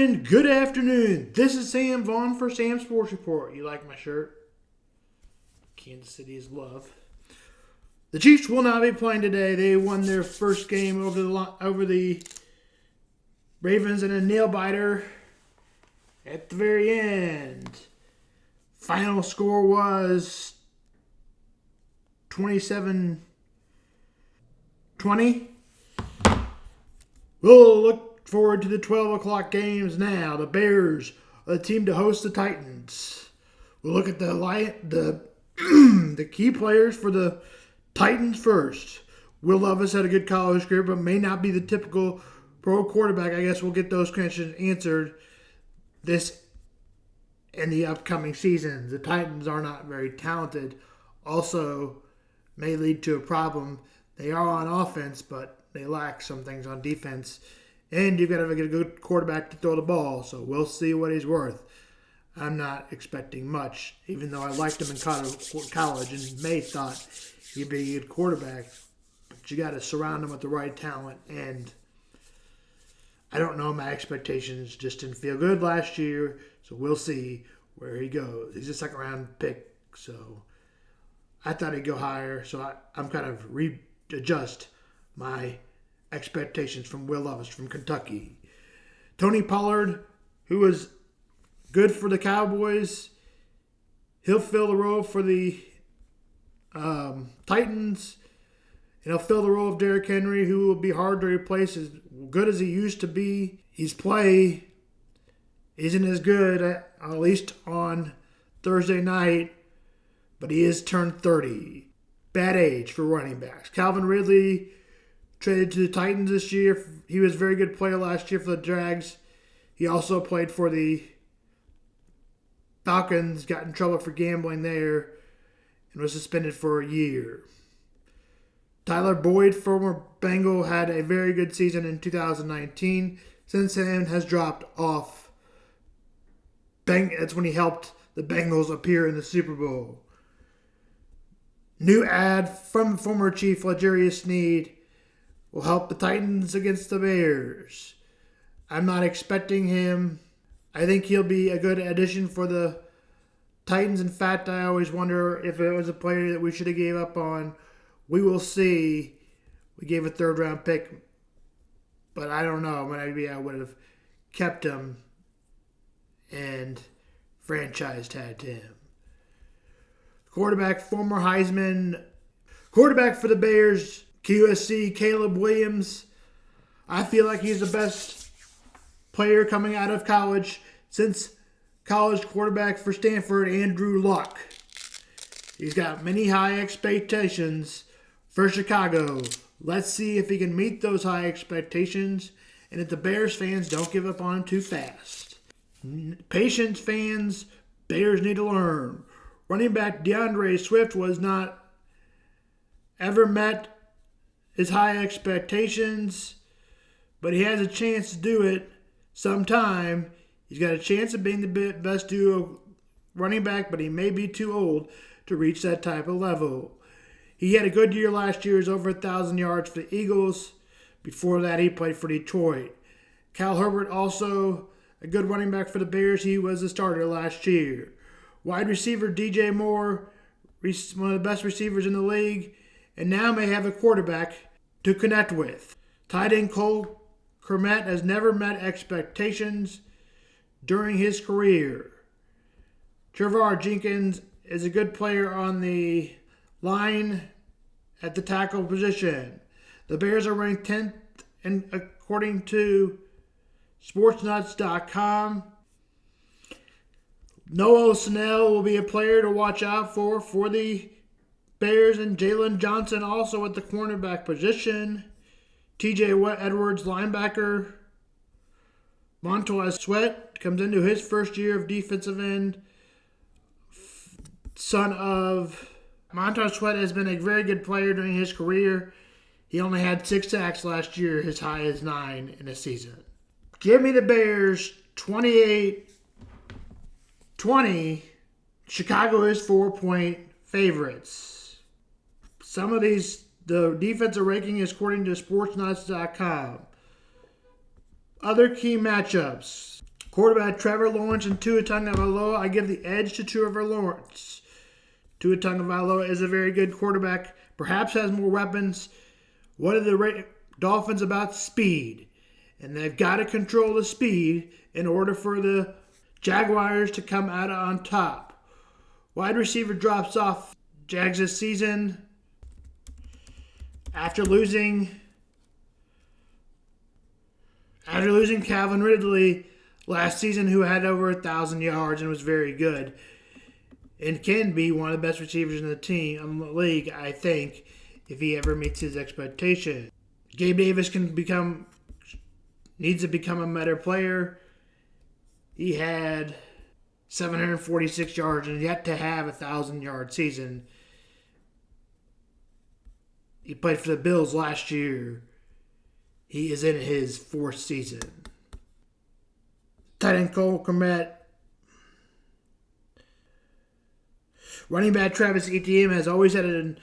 And good afternoon. This is Sam Vaughn for Sam's Sports Report. You like my shirt? Kansas City is love. The Chiefs will not be playing today. They won their first game over the Ravens in a nail-biter at the very end. Final score was 27-20. We'll look forward to the 12 o'clock games now. The Bears are the team to host the Titans. We'll look at the key players for the Titans first. Will Levis had a good college career, but may not be the typical pro quarterback. I guess we'll get those questions answered this and the upcoming seasons. The Titans are not very talented. Also, may lead to a problem. They are on offense, but they lack some things on defense. And you've got to get a good quarterback to throw the ball, so we'll see what he's worth. I'm not expecting much, even though I liked him in college and May thought he'd be a good quarterback. But you got to surround him with the right talent, and I don't know. My expectations just didn't feel good last year, so we'll see where he goes. He's a second-round pick, so I thought he'd go higher, so I'm kind of readjust my expectations from Will Levis from Kentucky. Tony Pollard, who was good for the Cowboys, he'll fill the role for the Titans, and he'll fill the role of Derrick Henry, who will be hard to replace. As good as he used to be, his play isn't as good, at least on Thursday night, but he is turned 30. Bad age for running backs. Calvin Ridley traded to the Titans this year. He was a very good player last year for the Jags. He also played for the Falcons, got in trouble for gambling there, and was suspended for a year. Tyler Boyd, former Bengal, had a very good season in 2019. Since then, has dropped off. That's when he helped the Bengals appear in the Super Bowl. New ad from former Chief L'Jarius Sneed will help the Titans against the Bears. I'm not expecting him. I think he'll be a good addition for the Titans. In fact, I always wonder if it was a player that we should have gave up on. We will see. We gave a third-round pick, but I don't know. Maybe I would have kept him and franchise tagged him. Quarterback, former Heisman. Quarterback for the Bears, QSC, Caleb Williams. I feel like he's the best player coming out of college since college quarterback for Stanford, Andrew Luck. He's got many high expectations for Chicago. Let's see if he can meet those high expectations and if the Bears fans don't give up on him too fast. Patience, fans. Bears need to learn. Running back DeAndre Swift was not ever met his high expectations, but he has a chance to do it sometime. He's got a chance of being the best duo running back, but he may be too old to reach that type of level. He had a good year last year. He was over 1,000 yards for the Eagles. Before that, he played for Detroit. Cal Herbert, also a good running back for the Bears. He was a starter last year. Wide receiver DJ Moore, one of the best receivers in the league, and now may have a quarterback to connect with. Tight end Cole Kmet has never met expectations during his career. Trevor Jenkins is a good player on the line at the tackle position. The Bears are ranked 10th according to SportsNuts.com. Noah Snell will be a player to watch out for the Bears, and Jalen Johnson also at the cornerback position. TJ Edwards, linebacker. Montez Sweat comes into his first year of defensive end. Son of Montez Sweat has been a very good player during his career. He only had 6 sacks last year, his high is 9 in a season. Give me the Bears 28-20. Chicago is 4-point favorites. Some of these, the defensive ranking is according to SportsNuts.com. Other key matchups. Quarterback Trevor Lawrence and Tua Tagovailoa. I give the edge to Trevor Lawrence. Tua Tagovailoa is a very good quarterback. Perhaps has more weapons. What are the Dolphins about? Speed. And they've got to control the speed in order for the Jaguars to come out on top. Wide receiver drops off Jags this season after losing Calvin Ridley last season, who had over 1,000 yards and was very good and can be one of the best receivers in the league, I think, if he ever meets his expectation. Gabe Davis needs to become a better player. He had 746 yards and yet to have a 1,000-yard season. He played for the Bills last year. He is in his 4th season. Tight end Cole Kmet. Running back Travis Etienne has always had an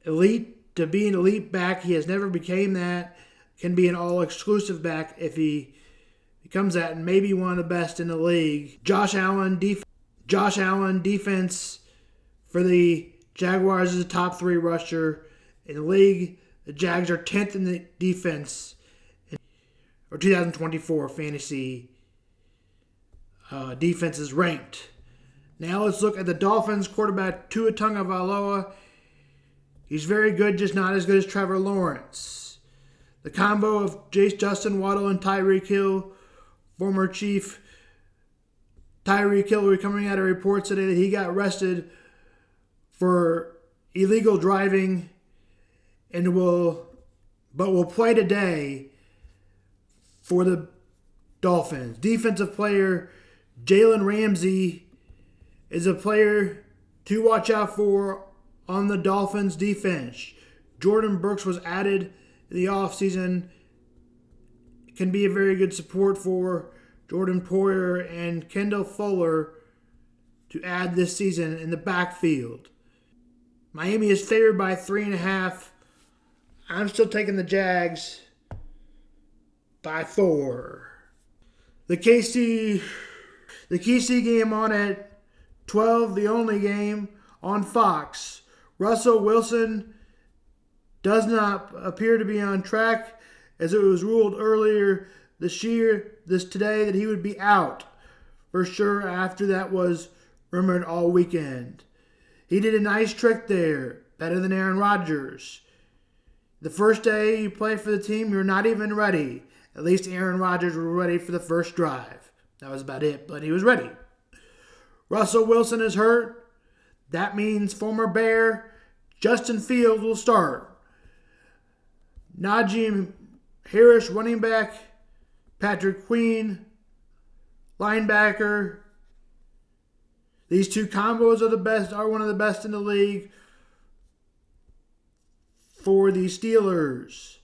elite back. He has never became that. Can be an all-exclusive back if he becomes that, and maybe one of the best in the league. Josh Allen defense for the Jaguars is a top 3 rusher in the league. The Jags are 10th in the defense or 2024 fantasy defense is ranked. Now let's look at the Dolphins quarterback Tua Tagovailoa. He's very good, just not as good as Trevor Lawrence. The combo of Justin Waddle and Tyreek Hill, former Chief Tyreek Hill, coming out of reports today that he got arrested for illegal driving and will play today for the Dolphins. Defensive player Jalen Ramsey is a player to watch out for on the Dolphins defense. Jordan Brooks was added in the offseason. Can be a very good support for Jordan Poyer and Kendall Fuller to add this season in the backfield. Miami is favored by 3.5. I'm still taking the Jags by 4. The Kc game on at 12, the only game on Fox. Russell Wilson does not appear to be on track, as it was ruled earlier today that he would be out for sure. After that was rumored all weekend. He did a nice trick there, better than Aaron Rodgers. The first day you play for the team, you're not even ready. At least Aaron Rodgers was ready for the first drive. That was about it, but he was ready. Russell Wilson is hurt. That means former Bear Justin Fields will start. Najee Harris, running back. Patrick Queen, linebacker. These two combos are one of the best in the league for the Steelers.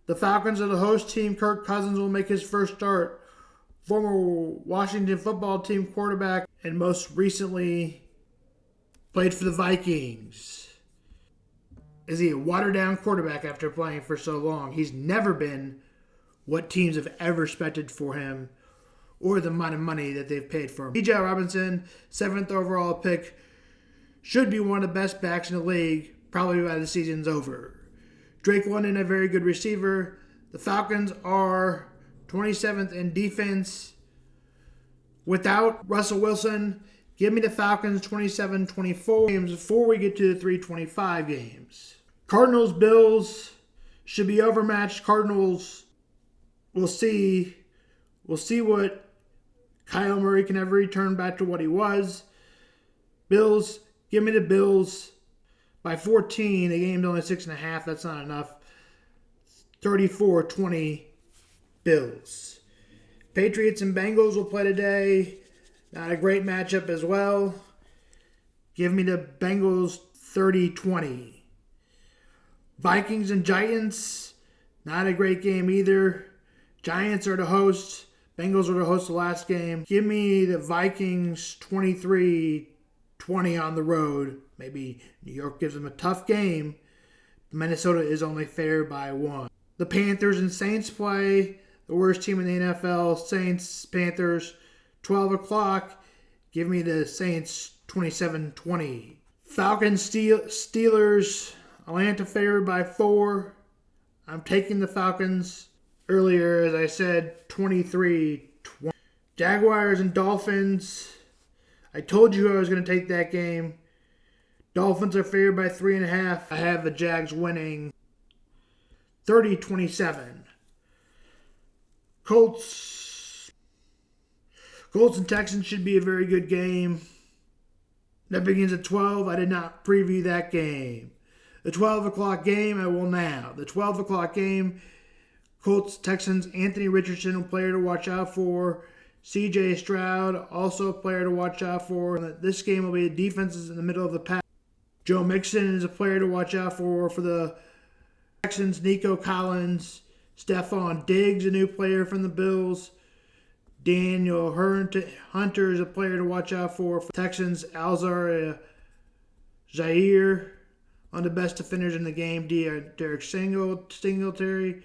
The Falcons are the host team. Kirk Cousins will make his first start. Former Washington football team quarterback and most recently played for the Vikings. Is he a watered-down quarterback after playing for so long? He's never been what teams have ever expected for him or the amount of money that they've paid for him. Bijan Robinson, 7th overall pick, should be one of the best backs in the league probably by the season's over. Drake London, a very good receiver. The Falcons are 27th in defense. Without Russell Wilson, give me the Falcons 27-24 games before we get to the 325 games. Cardinals, Bills should be overmatched. Cardinals, we'll see what Kyle Murray can ever return back to what he was. Bills, give me the Bills by 14. The game's only 6.5. That's not enough. 34-20 Bills. Patriots and Bengals will play today. Not a great matchup as well. Give me the Bengals 30-20. Vikings and Giants, not a great game either. Giants are the hosts. Bengals are the hosts of the last game. Give me the Vikings 23-20 on the road. Maybe New York gives them a tough game. Minnesota is only favored by 1. The Panthers and Saints play. the worst team in the NFL, Saints, Panthers, 12 o'clock. Give me the Saints 27-20. Falcons Steelers, Atlanta favored by 4. I'm taking the Falcons. Earlier, as I said, 23-20. Jaguars and Dolphins. I told you I was going to take that game. Dolphins are favored by 3.5. I have the Jags winning 30-27. Colts and Texans should be a very good game. That begins at 12. I did not preview that game. The 12 o'clock game, I will now. The 12 o'clock game, Colts, Texans, Anthony Richardson, a player to watch out for. C.J. Stroud, also a player to watch out for. This game will be the defenses in the middle of the pack. Joe Mixon is a player to watch out for the Texans. Nico Collins, Stephon Diggs, a new player from the Bills. Daniel Hunter is a player to watch out for Texans. Alzar Zaire, one of the best defenders in the game. Derek Singletary.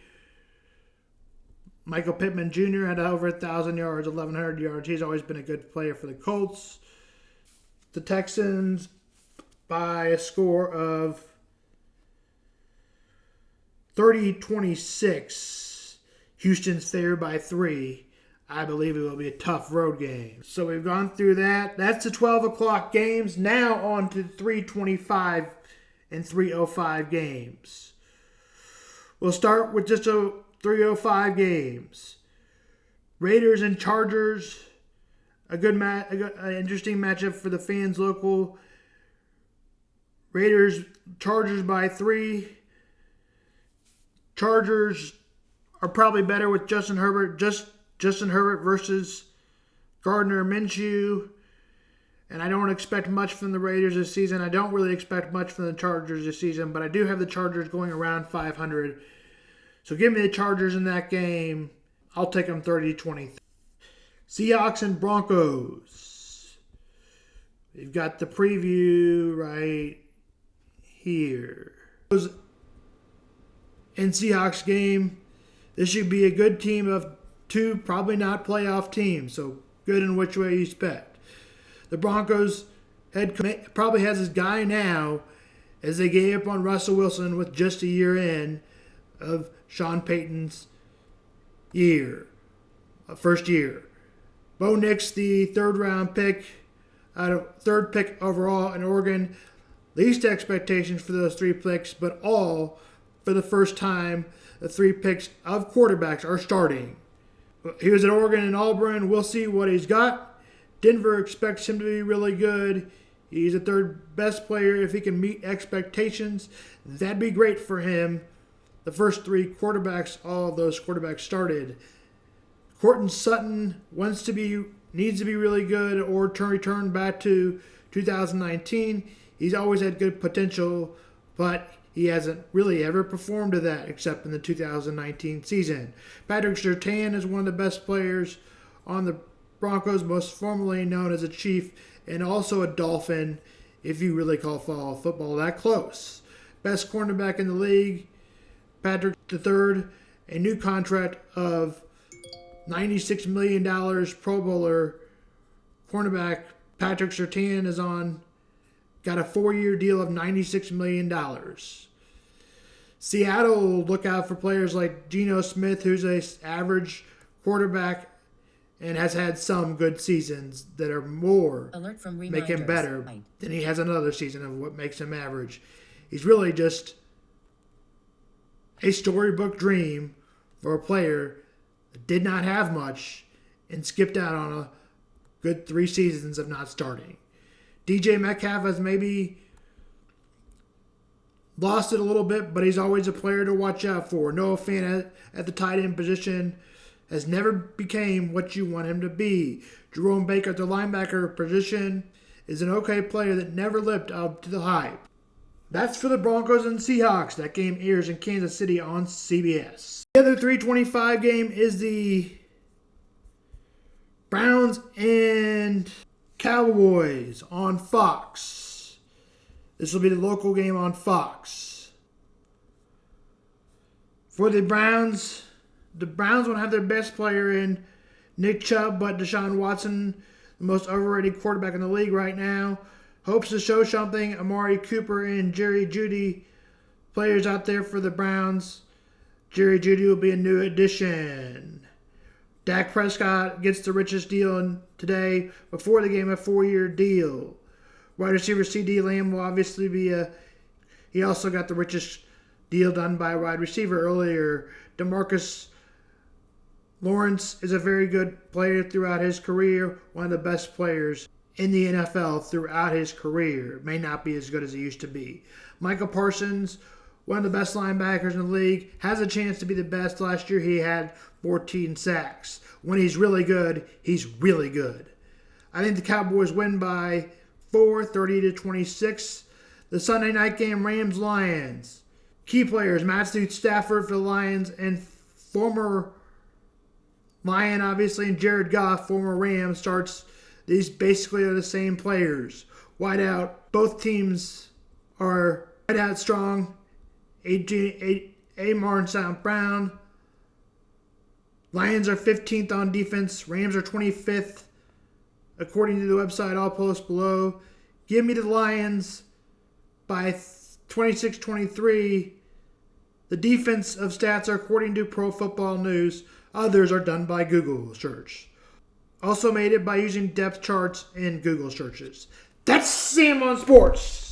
Michael Pittman Jr. had over 1,000 yards, 1,100 yards. He's always been a good player for the Colts. The Texans by a score of 30-26. Houston's favored by 3. I believe it will be a tough road game. So we've gone through that. That's the 12 o'clock games. Now on to 3:25 and 3:05 games. We'll start with just a 3:05 games. Raiders and Chargers. An interesting matchup for the fans local. Raiders, Chargers by 3. Chargers are probably better with Justin Herbert. Justin Herbert versus Gardner Minshew. And I don't expect much from the Raiders this season. I don't really expect much from the Chargers this season, but I do have the Chargers going around 500. So give me the Chargers in that game. I'll take them 30-20. Seahawks and Broncos. We've got the preview right here. In Seahawks game, this should be a good team of 2, probably not playoff teams. So good in which way you expect. The Broncos head probably has his guy now, as they gave up on Russell Wilson with just a year in of Sean Payton's first year. Bo Nix, the third pick overall in Oregon. Least expectations for those 3 picks, but all for the first time, the 3 picks of quarterbacks are starting. He was at Oregon and Auburn. We'll see what he's got. Denver expects him to be really good. He's the 3rd best player. If he can meet expectations, that'd be great for him. The first 3 quarterbacks, all of those quarterbacks started. Courtland Sutton needs to be really good or return back to 2019. He's always had good potential, but he hasn't really ever performed to that except in the 2019 season. Patrick Surtain is one of the best players on the Broncos, most formerly known as a Chief and also a Dolphin, if you really call football that close. Best cornerback in the league, Patrick III, a new contract of $96 million. Pro Bowler cornerback Patrick Surtain is got a 4-year deal of $96 million. Seattle, look out for players like Geno Smith, who's an average quarterback and has had some good seasons that are make him better than he has another season of what makes him average. He's really just a storybook dream for a player that did not have much and skipped out on a good 3 seasons of not starting. DJ Metcalf has maybe lost it a little bit, but he's always a player to watch out for. Noah Fant at the tight end position has never became what you want him to be. Jerome Baker at the linebacker position is an okay player that never lived up to the hype. That's for the Broncos and Seahawks. That game airs in Kansas City on CBS. The other 3:25 game is the Browns and Cowboys on Fox. This will be the local game on Fox. For the Browns, The Browns won't have their best player in Nick Chubb, but Deshaun Watson, the most overrated quarterback in the league right now, hopes to show something. Amari Cooper and Jerry Jeudy, players out there for the Browns. Jerry Jeudy will be a new addition. Dak Prescott gets the richest deal today before the game, a 4-year deal. Wide receiver C.D. Lamb will obviously be he also got the richest deal done by a wide receiver earlier. DeMarcus Lawrence is a very good player throughout his career, one of the best players in the NFL throughout his career. May not be as good as he used to be. Michael Parsons, one of the best linebackers in the league, has a chance to be the best. Last year he had 14 sacks. When he's really good, he's really good. I think the Cowboys win by 4, 30-26. The Sunday night game, Rams-Lions. Key players, Matthew Stafford for the Lions and former Lion, obviously, and Jared Goff, former Ram, starts. These basically are the same players. Wideout, both teams are wideout strong. Amar and St. Brown. Lions are 15th on defense. Rams are 25th. According to the website, I'll post below. Give me the Lions by 26-23. The defensive stats are according to Pro Football News. Others are done by Google search. Also made it by using depth charts in Google searches. That's Sam on Sports.